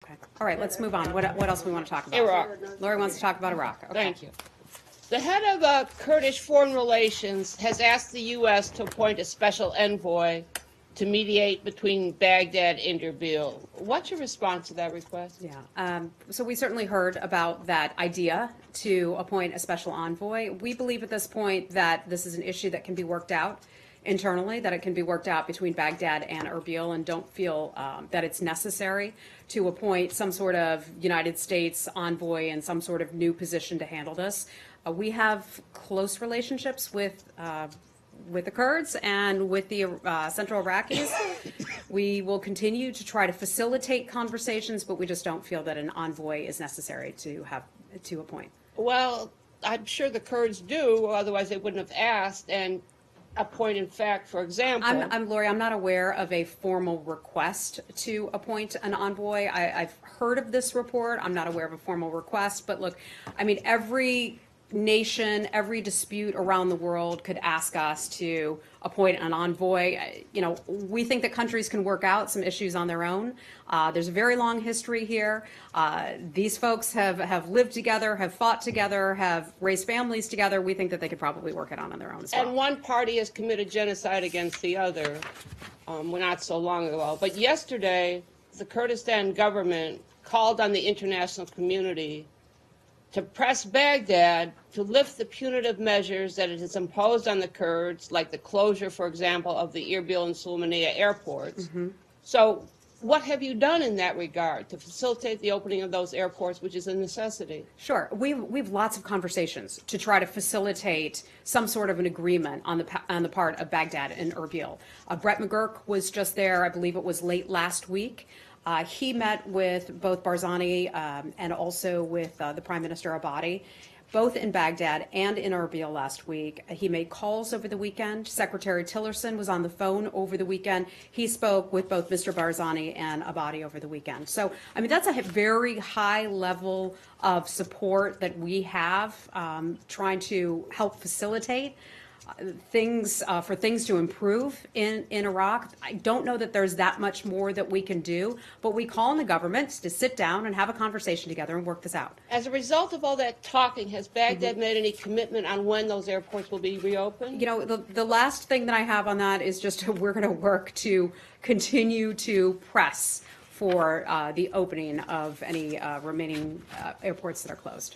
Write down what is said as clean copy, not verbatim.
Okay. All right, let's move on. What else we want to talk about? Iraq. Lori wants to talk about Iraq. Okay. Thank you. The head of Kurdish foreign relations has asked the U.S. to appoint a special envoy to mediate between Baghdad and Erbil. What's your response to that request? Yeah. So we certainly heard about that idea to appoint a special envoy. We believe at this point that this is an issue that can be worked out internally, that it can be worked out between Baghdad and Erbil, and don't feel that it's necessary to appoint some sort of United States envoy in some sort of new position to handle this. We have close relationships with the Kurds and with the Central Iraqis. We will continue to try to facilitate conversations, but we just don't feel that an envoy is necessary to appoint. Well, I'm sure the Kurds do, otherwise they wouldn't have asked. And a point, in fact, for example. Lori, I'm not aware of a formal request to appoint an envoy. I've heard of this report. I'm not aware of a formal request. But look, I mean, every nation, every dispute around the world could ask us to appoint an envoy. You know, we think that countries can work out some issues on their own. There's a very long history here. These folks have lived together, have fought together, have raised families together. We think that they could probably work it on their own as well. And one party has committed genocide against the other, not so long ago. But yesterday, the Kurdistan government called on the international community to press Baghdad to lift the punitive measures that it has imposed on the Kurds, like the closure, for example, of the Erbil and Sulaymaniyah airports. Mm-hmm. So what have you done in that regard to facilitate the opening of those airports, which is a necessity? Sure. We've lots of conversations to try to facilitate some sort of an agreement on the part of Baghdad and Erbil. Brett McGurk was just there, I believe it was late last week. He met with both Barzani and also with the Prime Minister Abadi, both in Baghdad and in Erbil last week. He made calls over the weekend. Secretary Tillerson was on the phone over the weekend. He spoke with both Mr. Barzani and Abadi over the weekend. So, I mean, that's a very high level of support that we have trying to help facilitate things for things to improve in Iraq. I don't know that there's that much more that we can do, but we call on the governments to sit down and have a conversation together and work this out. As a result of all that talking, has Baghdad made any commitment on when those airports will be reopened? You know, the last thing that I have on that is just we're going to work to continue to press for the opening of any remaining airports that are closed.